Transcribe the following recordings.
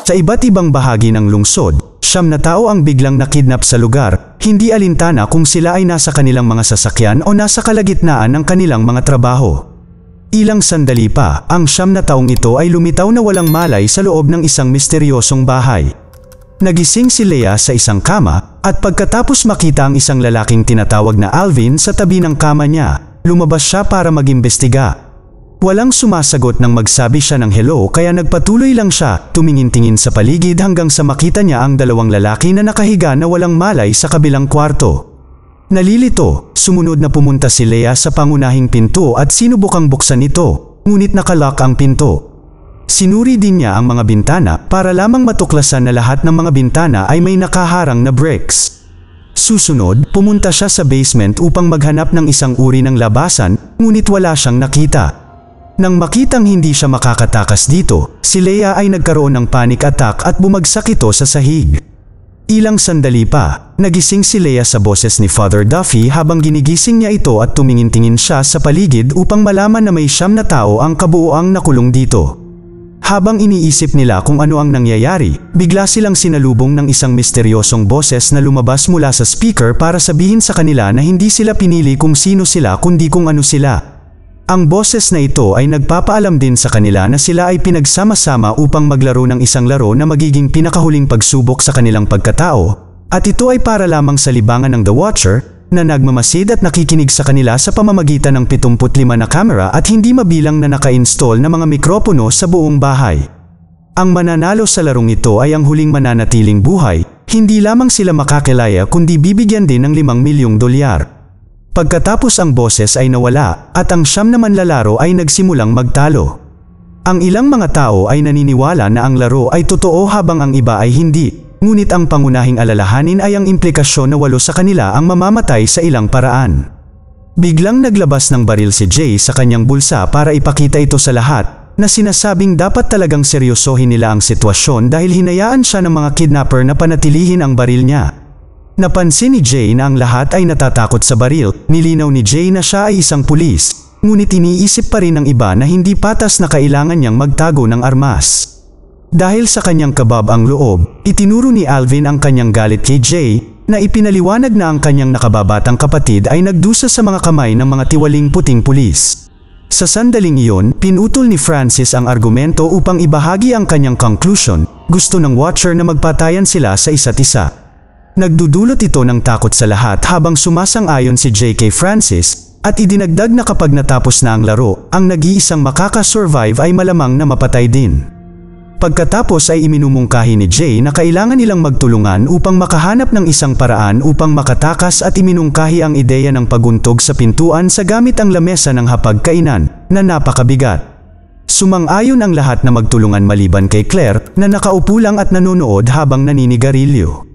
Sa iba't ibang bahagi ng lungsod, 9 na tao ang biglang nakidnap sa lugar, hindi alintana kung sila ay nasa kanilang mga sasakyan o nasa kalagitnaan ng kanilang mga trabaho. Ilang sandali pa, ang 9 na taong ito ay lumitaw na walang malay sa loob ng isang misteryosong bahay. Nagising si Leah sa isang kama, at pagkatapos makita ang isang lalaking tinatawag na Alvin sa tabi ng kama niya, lumabas siya para mag-imbestiga. Walang sumasagot nang magsabi siya ng hello kaya nagpatuloy lang siya, tumingin-tingin sa paligid hanggang sa makita niya ang 2 lalaki na nakahiga na walang malay sa kabilang kwarto. Nalilito, sumunod na pumunta si Leah sa pangunahing pinto at sinubukang buksan ito, ngunit nakalock ang pinto. Sinuri din niya ang mga bintana para lamang matuklasan na lahat ng mga bintana ay may nakaharang na bricks. Susunod, pumunta siya sa basement upang maghanap ng isang uri ng labasan, ngunit wala siyang nakita. Nang makitang hindi siya makakatakas dito, si Leah ay nagkaroon ng panic attack at bumagsak ito sa sahig. Ilang sandali pa, nagising si Leah sa boses ni Father Duffy habang ginigising niya ito at tumingin-tingin siya sa paligid upang malaman na may 9 na tao ang kabuoang nakulong dito. Habang iniisip nila kung ano ang nangyayari, bigla silang sinalubong ng isang misteryosong boses na lumabas mula sa speaker para sabihin sa kanila na hindi sila pinili kung sino sila kundi kung ano sila. Ang boses na ito ay nagpapaalam din sa kanila na sila ay pinagsama-sama upang maglaro ng isang laro na magiging pinakahuling pagsubok sa kanilang pagkatao, at ito ay para lamang sa libangan ng The Watcher, na nagmamasid at nakikinig sa kanila sa pamamagitan ng 75 na kamera at hindi mabilang na naka-install na mga mikropono sa buong bahay. Ang mananalo sa larong ito ay ang huling mananatiling buhay, hindi lamang sila makakilaya kundi bibigyan din ng $5 milyong. Pagkatapos ang boses ay nawala at ang 9 na manlalaro ay nagsimulang magtalo. Ang ilang mga tao ay naniniwala na ang laro ay totoo habang ang iba ay hindi, ngunit ang pangunahing alalahanin ay ang implikasyon na 8 sa kanila ang mamamatay sa ilang paraan. Biglang naglabas ng baril si Jay sa kanyang bulsa para ipakita ito sa lahat, na sinasabing dapat talagang seryosohin nila ang sitwasyon dahil hinayaan siya ng mga kidnapper na panatilihin ang baril niya. Napansin ni Jay na ang lahat ay natatakot sa baril, nilinaw ni Jay na siya ay isang pulis, ngunit iniisip pa rin ng iba na hindi patas na kailangan niyang magtago ng armas. Dahil sa kanyang kabab ang loob, itinuro ni Alvin ang kanyang galit kay Jay, na ipinaliwanag na ang kanyang nakababatang kapatid ay nagdusa sa mga kamay ng mga tiwaling puting pulis. Sa sandaling iyon, pinutol ni Francis ang argumento upang ibahagi ang kanyang conclusion, gusto ng Watcher na magpatayan sila sa isa't isa. Nagdudulot ito ng takot sa lahat habang sumasang-ayon si J.K. Francis, at idinagdag na kapag natapos na ang laro, ang nag-iisang makakasurvive ay malamang na mapatay din. Pagkatapos ay iminumungkahi ni Jay na kailangan nilang magtulungan upang makahanap ng isang paraan upang makatakas at iminungkahi ang ideya ng paguntog sa pintuan sa gamit ang lamesa ng hapagkainan, na napakabigat. Sumang-ayon ang lahat na magtulungan maliban kay Claire, na nakaupo lang at nanonood habang naninigarilyo.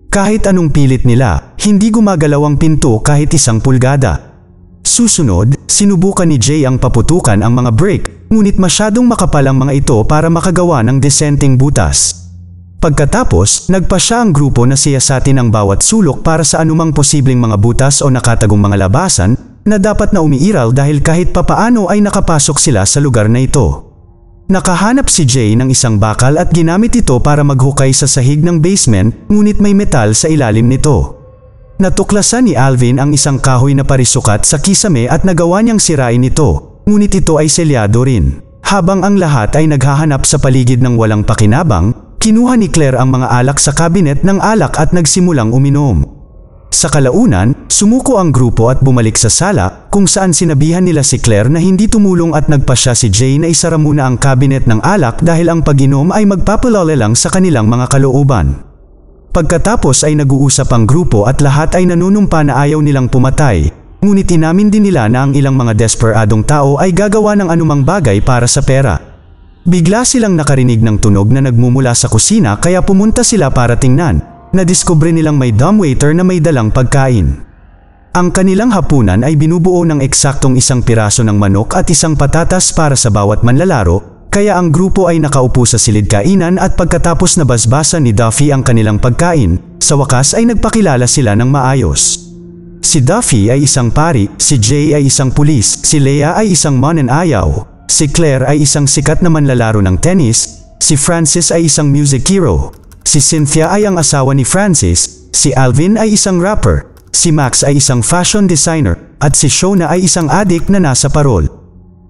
Kahit anong pilit nila, hindi gumagalaw ang pinto kahit 1 pulgada. Susunod, sinubukan ni Jay ang paputukan ang mga brick, ngunit masyadong makapal ang mga ito para makagawa ng disenteng butas. Pagkatapos, nagpa siya ang grupo na siyasatin ang bawat sulok para sa anumang posibleng mga butas o nakatagong mga labasan, na dapat na umiiral dahil kahit papaano ay nakapasok sila sa lugar na ito. Nakahanap si Jay ng isang bakal at ginamit ito para maghukay sa sahig ng basement, ngunit may metal sa ilalim nito. Natuklasan ni Alvin ang isang kahoy na parisukat sa kisame at nagawa niyang sirain ito, ngunit ito ay selyado rin. Habang ang lahat ay naghahanap sa paligid ng walang pakinabang, kinuha ni Claire ang mga alak sa kabinet ng alak at nagsimulang uminom. Sa kalaunan, sumuko ang grupo at bumalik sa sala, kung saan sinabihan nila si Claire na hindi tumulong at nagpasya si Jay na isara muna ang kabinet ng alak dahil ang pag-inom ay magpapalala lang sa kanilang mga kalooban. Pagkatapos ay nag-uusap ang grupo at lahat ay nanunumpa na ayaw nilang pumatay, ngunit inamin din nila na ang ilang mga desperadong tao ay gagawa ng anumang bagay para sa pera. Bigla silang nakarinig ng tunog na nagmumula sa kusina kaya pumunta sila para tingnan. Nadiskubre nilang may dumbwaiter na may dalang pagkain. Ang kanilang hapunan ay binubuo ng eksaktong 1 piraso ng manok at 1 patatas para sa bawat manlalaro, kaya ang grupo ay nakaupo sa silid kainan at pagkatapos nabasbasan ni Duffy ang kanilang pagkain, sa wakas ay nagpakilala sila ng maayos. Si Duffy ay isang pari, si Jay ay isang pulis, si Leah ay isang mananayaw, si Claire ay isang sikat na manlalaro ng tennis, Si Francis ay isang music hero. Si Cynthia ay ang asawa ni Francis. Si Alvin ay isang rapper. Si Max ay isang fashion designer. At si Shona ay isang addict na nasa parol.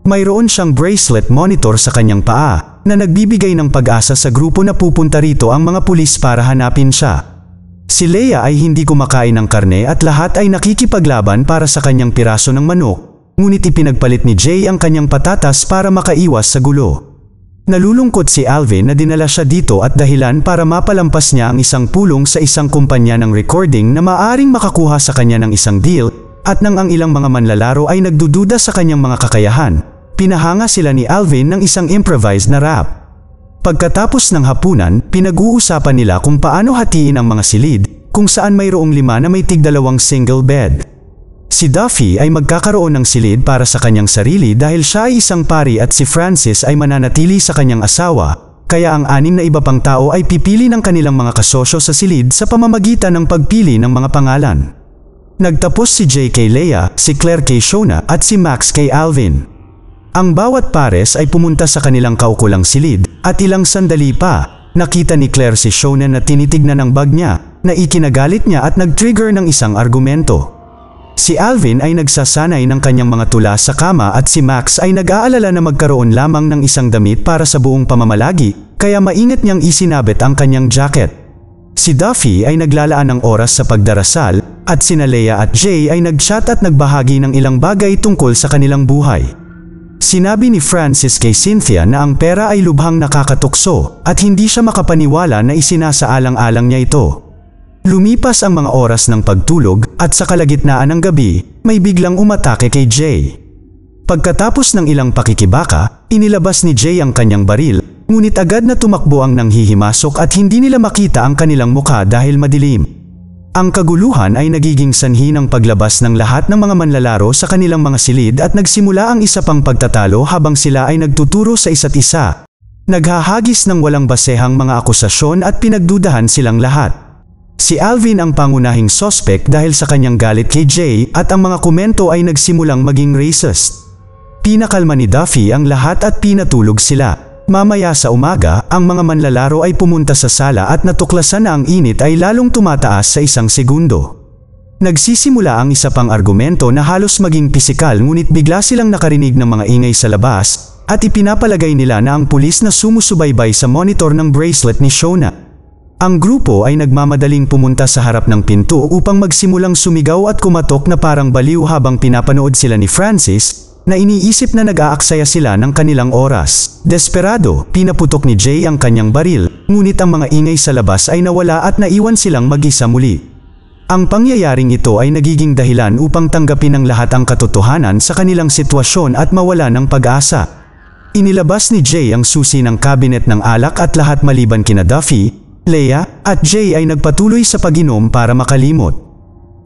Mayroon siyang bracelet monitor sa kanyang paa na nagbibigay ng pag-asa sa grupo na pupunta rito ang mga pulis para hanapin siya. Si Leia ay hindi kumakain ng karne at lahat ay nakikipaglaban para sa kanyang piraso ng manok, ngunit ipinagpalit ni Jay ang kanyang patatas para makaiwas sa gulo. Nalulungkot si Alvin na dinala siya dito at dahilan para mapalampas niya ang isang pulong sa isang kumpanya ng recording na maaaring makakuha sa kanya ng isang deal, at nang ang ilang mga manlalaro ay nagdududa sa kanyang mga kakayahan, pinahanga sila ni Alvin ng isang improvised na rap. Pagkatapos ng hapunan, pinag-uusapan nila kung paano hatiin ang mga silid, kung saan mayroong 5 na may tig-2 single bed. Si Duffy ay magkakaroon ng silid para sa kanyang sarili dahil siya ay isang pari at si Francis ay mananatili sa kanyang asawa, kaya ang 6 na iba pang tao ay pipili ng kanilang mga kasosyo sa silid sa pamamagitan ng pagpili ng mga pangalan. Nagtapos si Jay kay Leia, si Claire kay Shona at si Max kay Alvin. Ang bawat pares ay pumunta sa kanilang kaukulang silid, at ilang sandali pa, nakita ni Claire si Shona na tinitignan ang bag niya, na ikinagalit niya at nag-trigger ng isang argumento. Si Alvin ay nagsasanay ng kanyang mga tula sa kama at si Max ay nag-aalala na magkaroon lamang ng isang damit para sa buong pamamalagi, kaya maingat niyang isinabit ang kanyang jacket. Si Duffy ay naglalaan ng oras sa pagdarasal, at sina Leia at Jay ay nag-chat at nagbahagi ng ilang bagay tungkol sa kanilang buhay. Sinabi ni Francis kay Cynthia na ang pera ay lubhang nakakatukso at hindi siya makapaniwala na isinasaalang-alang niya ito. Lumipas ang mga oras ng pagtulog at sa kalagitnaan ng gabi, may biglang umatake kay Jay. Pagkatapos ng ilang pakikibaka, inilabas ni Jay ang kanyang baril, ngunit agad na tumakbo ang nanghihimasok at hindi nila makita ang kanilang mukha dahil madilim. Ang kaguluhan ay nagiging sanhi ng paglabas ng lahat ng mga manlalaro sa kanilang mga silid at nagsimula ang isa pang pagtatalo habang sila ay nagtuturo sa isa't isa. Naghahagis ng walang basehang mga akusasyon at pinagdudahan silang lahat. Si Alvin ang pangunahing suspect dahil sa kanyang galit kay Jay at ang mga komento ay nagsimulang maging racist. Pinakalma ni Duffy ang lahat at pinatulog sila. Mamaya sa umaga, ang mga manlalaro ay pumunta sa sala at natuklasan na ang init ay lalong tumataas sa isang segundo. Nagsisimula ang isa pang argumento na halos maging pisikal ngunit bigla silang nakarinig ng mga ingay sa labas at ipinapalagay nila na ang pulis na sumusubaybay sa monitor ng bracelet ni Shona. Ang grupo ay nagmamadaling pumunta sa harap ng pinto upang magsimulang sumigaw at kumatok na parang baliw habang pinapanood sila ni Francis, na iniisip na nag-aaksaya sila ng kanilang oras. Desperado, pinaputok ni Jay ang kanyang baril, ngunit ang mga ingay sa labas ay nawala at naiwan silang mag-isa muli. Ang pangyayaring ito ay nagiging dahilan upang tanggapin ng lahat ang katotohanan sa kanilang sitwasyon at mawala ng pag-asa. Inilabas ni Jay ang susi ng kabinet ng alak at lahat maliban kina Duffy, Leia, at Jay ay nagpatuloy sa pag-inom para makalimot.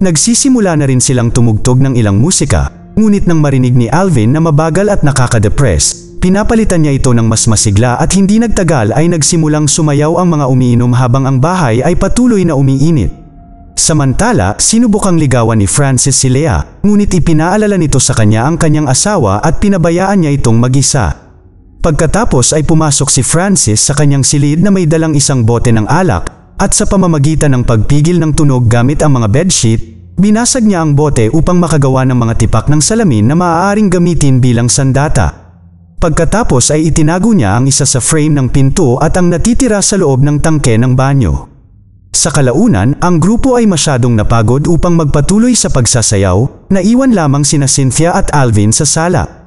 Nagsisimula na rin silang tumugtog ng ilang musika, ngunit nang marinig ni Alvin na mabagal at nakaka-depress, pinapalitan niya ito ng mas masigla at hindi nagtagal ay nagsimulang sumayaw ang mga umiinom habang ang bahay ay patuloy na umiinit. Samantala, sinubukang ligawan ni Francis si Leia, ngunit ipinaalala nito sa kanya ang kanyang asawa at pinabayaan niya itong mag-isa. Pagkatapos ay pumasok si Francis sa kanyang silid na may dalang isang bote ng alak, at sa pamamagitan ng pagpigil ng tunog gamit ang mga bedsheet, binasag niya ang bote upang makagawa ng mga tipak ng salamin na maaaring gamitin bilang sandata. Pagkatapos ay itinago niya ang isa sa frame ng pinto at ang natitira sa loob ng tangke ng banyo. Sa kalaunan, ang grupo ay masyadong napagod upang magpatuloy sa pagsasayaw, naiwan lamang sina Cynthia at Alvin sa sala.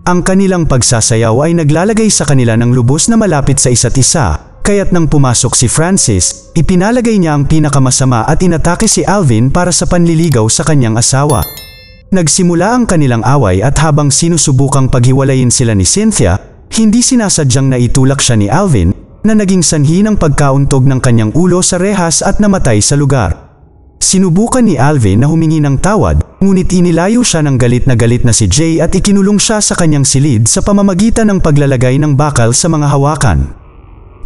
Ang kanilang pagsasayaw ay naglalagay sa kanila ng lubos na malapit sa isa't isa. Kaya't nang pumasok si Francis, ipinalagay niya ang pinakamasama at inatake si Alvin para sa panliligaw sa kanyang asawa. Nagsimula ang kanilang away at habang sinusubukang paghiwalayin sila ni Cynthia, hindi sinasadyang naitulak siya ni Alvin, na naging sanhi ng pagkauntog ng kanyang ulo sa rehas at namatay sa lugar. Sinubukan ni Alvin na humingi ng tawad, ngunit inilayo siya ng galit na si Jay at ikinulong siya sa kanyang silid sa pamamagitan ng paglalagay ng bakal sa mga hawakan.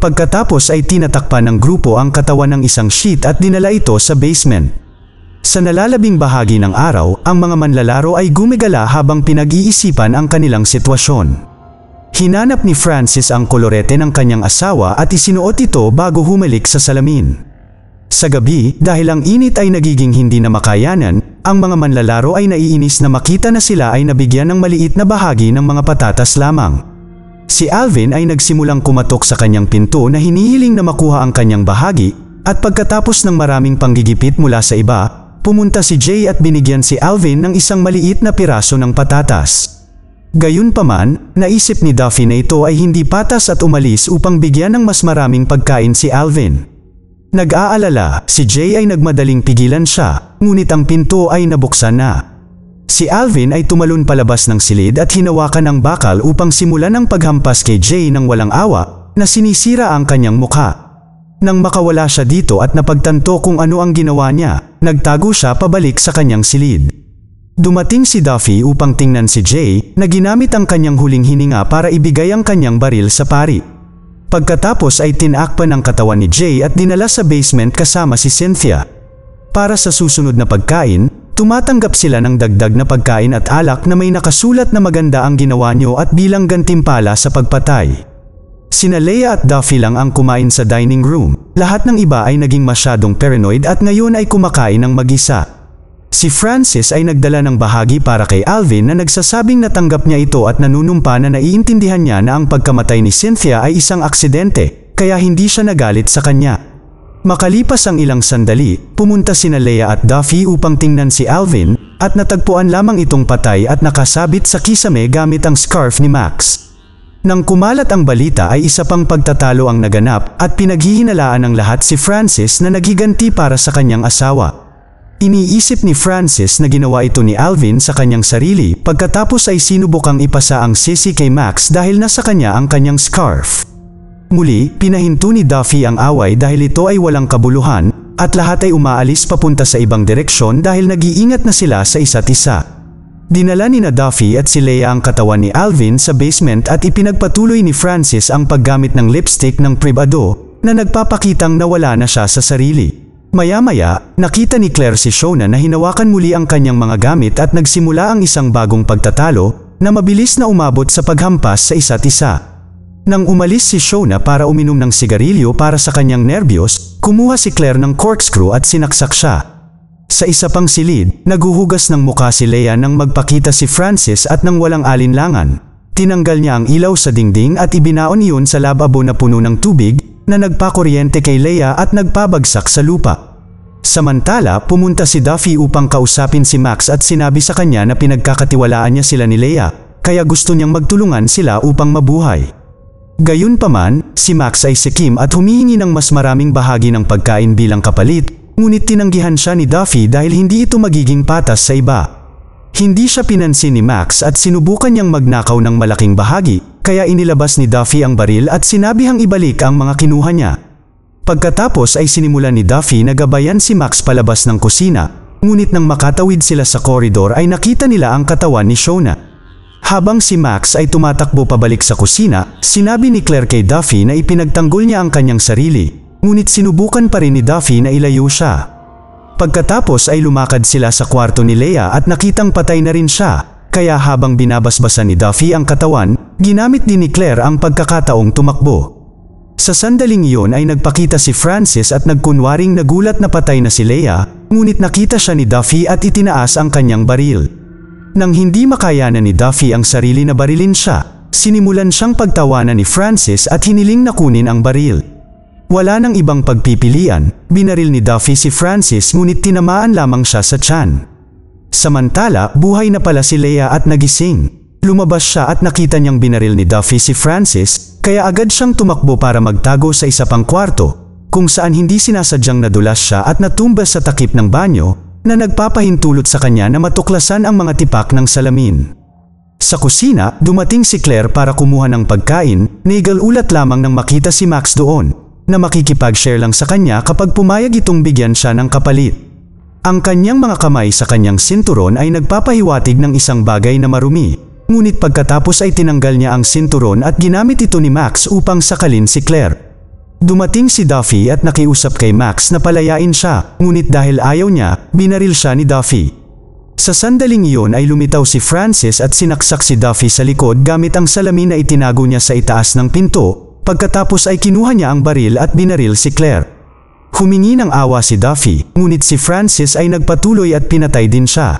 Pagkatapos ay tinatakpan ng grupo ang katawan ng isang sheet at dinala ito sa basement. Sa nalalabing bahagi ng araw, ang mga manlalaro ay gumigala habang pinag-iisipan ang kanilang sitwasyon. Hinanap ni Francis ang kolorete ng kanyang asawa at isinuot ito bago humalik sa salamin. Sa gabi, dahil ang init ay nagiging hindi na makayanan, ang mga manlalaro ay naiinis na makita na sila ay nabigyan ng maliit na bahagi ng mga patatas lamang. Si Alvin ay nagsimulang kumatok sa kanyang pinto na hinihiling na makuha ang kanyang bahagi, at pagkatapos ng maraming panggigipit mula sa iba, pumunta si Jay at binigyan si Alvin ng isang maliit na piraso ng patatas. Gayunpaman, naisip ni Duffy na ito ay hindi patas at umalis upang bigyan ng mas maraming pagkain si Alvin. Nag-aalala, si Jay ay nagmadaling pigilan siya, ngunit ang pinto ay nabuksan na. Si Alvin ay tumalon palabas ng silid at hinawakan ang bakal upang simulan ang paghampas kay Jay ng walang awa na sinisira ang kanyang mukha. Nang makawala siya dito at napagtanto kung ano ang ginawa niya, nagtago siya pabalik sa kanyang silid. Dumating si Duffy upang tingnan si Jay na ginamit ang kanyang huling hininga para ibigay ang kanyang baril sa pari. Pagkatapos ay tinakpan ang katawan ni Jay at dinala sa basement kasama si Cynthia. Para sa susunod na pagkain, tumatanggap sila ng dagdag na pagkain at alak na may nakasulat na maganda ang ginawa niyo at bilang gantimpala sa pagpatay. Sina Leia at Duffy lang ang kumain sa dining room. Lahat ng iba ay naging masyadong paranoid at ngayon ay kumakain ng mag-isa. Si Francis ay nagdala ng bahagi para kay Alvin na nagsasabing natanggap niya ito at nanunumpa na naiintindihan niya na ang pagkamatay ni Cynthia ay isang aksidente, kaya hindi siya nagalit sa kanya. Makalipas ang ilang sandali, pumunta sina Leia at Duffy upang tingnan si Alvin at natagpuan lamang itong patay at nakasabit sa kisame gamit ang scarf ni Max. Nang kumalat ang balita ay isa pang pagtatalo ang naganap at pinaghihinalaan ng lahat si Francis na naghiganti para sa kanyang asawa. Iniisip ni Francis na ginawa ito ni Alvin sa kanyang sarili pagkatapos ay sinubukang ipasa ang sisi kay Max dahil nasa kanya ang kanyang scarf. Muli, pinahinto ni Duffy ang away dahil ito ay walang kabuluhan at lahat ay umaalis papunta sa ibang direksyon dahil nag-iingat na sila sa isa't isa. Dinala ni Duffy at si Leia ang katawan ni Alvin sa basement at ipinagpatuloy ni Francis ang paggamit ng lipstick ng pribado na nagpapakitang nawala na siya sa sarili. Maya-maya, nakita ni Claire si Shona na hinawakan muli ang kanyang mga gamit at nagsimula ang isang bagong pagtatalo na mabilis na umabot sa paghampas sa isa't isa. Nang umalis si Shona para uminom ng sigarilyo para sa kanyang nerbiyos, kumuha si Claire ng corkscrew at sinaksak siya. Sa isa pang silid, naguhugas ng muka si Leia nang magpakita si Francis at nang walang alinlangan. Tinanggal niya ang ilaw sa dingding at ibinaon iyon sa lababo na puno ng tubig na nagpakuryente kay Leia at nagpabagsak sa lupa. Samantala, pumunta si Duffy upang kausapin si Max at sinabi sa kanya na pinagkakatiwalaan niya sila ni Leia, kaya gusto niyang magtulungan sila upang mabuhay. Gayunpaman, si Max ay sikim at humihingi ng mas maraming bahagi ng pagkain bilang kapalit, ngunit tinanggihan siya ni Duffy dahil hindi ito magiging patas sa iba. Hindi siya pinansin ni Max at sinubukan niyang magnakaw ng malaking bahagi, kaya inilabas ni Duffy ang baril at sinabihang ibalik ang mga kinuha niya. Pagkatapos ay sinimulan ni Duffy na gabayan si Max palabas ng kusina, ngunit nang makatawid sila sa koridor ay nakita nila ang katawan ni Shona. Habang si Max ay tumatakbo pabalik sa kusina, sinabi ni Claire kay Duffy na ipinagtanggol niya ang kanyang sarili, ngunit sinubukan pa rin ni Duffy na ilayo siya. Pagkatapos ay lumakad sila sa kwarto ni Leia at nakitang patay na rin siya, kaya habang binabasbasan ni Duffy ang katawan, ginamit din ni Claire ang pagkakataong tumakbo. Sa sandaling iyon ay nagpakita si Francis at nagkunwaring nagulat na patay na si Leia, ngunit nakita siya ni Duffy at itinaas ang kanyang baril. Nang hindi makayanan ni Duffy ang sarili na barilin siya, sinimulan siyang pagtawanan ni Francis at hiniling na kunin ang baril. Wala nang ibang pagpipilian, binaril ni Duffy si Francis ngunit tinamaan lamang siya sa tiyan. Samantala, buhay na pala si Leia at nagising. Lumabas siya at nakita niyang binaril ni Duffy si Francis, kaya agad siyang tumakbo para magtago sa isa pang kwarto, kung saan hindi sinasadyang nadulas siya at natumbas sa takip ng banyo, na nagpapahintulot sa kanya na matuklasan ang mga tipak ng salamin. Sa kusina, dumating si Claire para kumuha ng pagkain, naigal-ulat lamang nang makita si Max doon, na makikipag-share lang sa kanya kapag pumayag itong bigyan siya ng kapalit. Ang kanyang mga kamay sa kanyang sinturon ay nagpapahiwatig ng isang bagay na marumi. Ngunit pagkatapos ay tinanggal niya ang sinturon at ginamit ito ni Max upang sakalin si Claire. Dumating si Duffy at nakiusap kay Max na palayain siya, ngunit dahil ayaw niya, binaril siya ni Duffy. Sa sandaling iyon ay lumitaw si Francis at sinaksak si Duffy sa likod gamit ang salamin na itinago niya sa itaas ng pinto, pagkatapos ay kinuha niya ang baril at binaril si Claire. Humingi ng awa si Duffy, ngunit si Francis ay nagpatuloy at pinatay din siya.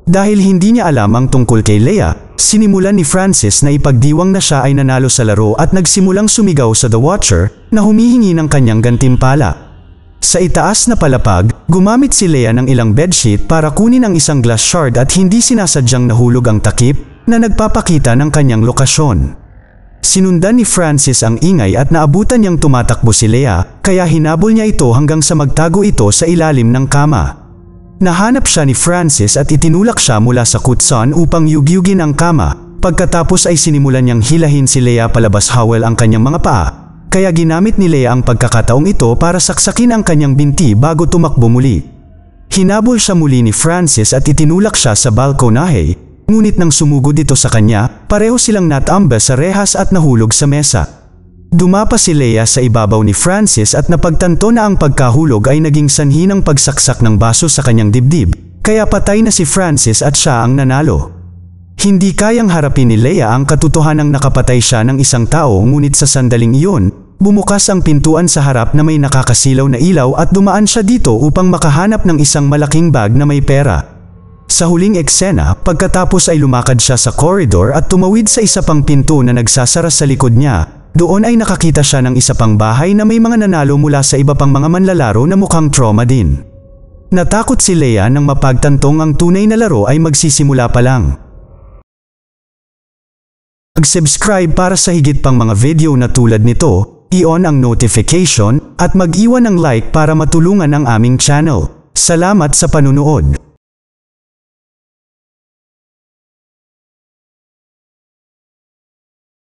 Dahil hindi niya alam ang tungkol kay Leia, sinimulan ni Francis na ipagdiwang na siya ay nanalo sa laro at nagsimulang sumigaw sa The Watcher na humihingi ng kanyang gantimpala. Sa itaas na palapag, gumamit si Leia ng ilang bedsheet para kunin ang isang glass shard at hindi sinasadyang nahulog ang takip na nagpapakita ng kanyang lokasyon. Sinundan ni Francis ang ingay at naabutan niyang tumatakbo si Leia, kaya hinabol niya ito hanggang sa magtago ito sa ilalim ng kama. Nahanap siya ni Francis at itinulak siya mula sa kutsan upang yugyugin ang kama, pagkatapos ay sinimulan niyang hilahin si Leia palabas hawel ang kanyang mga paa. Kaya ginamit ni Leia ang pagkakataong ito para saksakin ang kanyang binti bago tumakbo muli. Hinabol siya muli ni Francis at itinulak siya sa balkonahe, ngunit nang sumugod ito sa kanya, pareho silang natamba sa rehas at nahulog sa mesa. Dumapa si Leia sa ibabaw ni Francis at napagtanto na ang pagkahulog ay naging sanhi ng pagsaksak ng baso sa kanyang dibdib, kaya patay na si Francis at siya ang nanalo. Hindi kayang harapin ni Leia ang katotohanang nakapatay siya ng isang tao, ngunit sa sandaling iyon, bumukas ang pintuan sa harap na may nakakasilaw na ilaw at dumaan siya dito upang makahanap ng isang malaking bag na may pera. Sa huling eksena, pagkatapos ay lumakad siya sa koridor at tumawid sa isa pang pinto na nagsasara sa likod niya. Doon ay nakakita siya ng isa pang bahay na may mga nanalo mula sa iba pang mga manlalaro na mukhang trauma din. Natakot si Leia nang mapagtantong ang tunay na laro ay magsisimula pa lang. Mag-subscribe para sa higit pang mga video na tulad nito, i-on ang notification, at mag-iwan ng like para matulungan ang aming channel. Salamat sa panunood.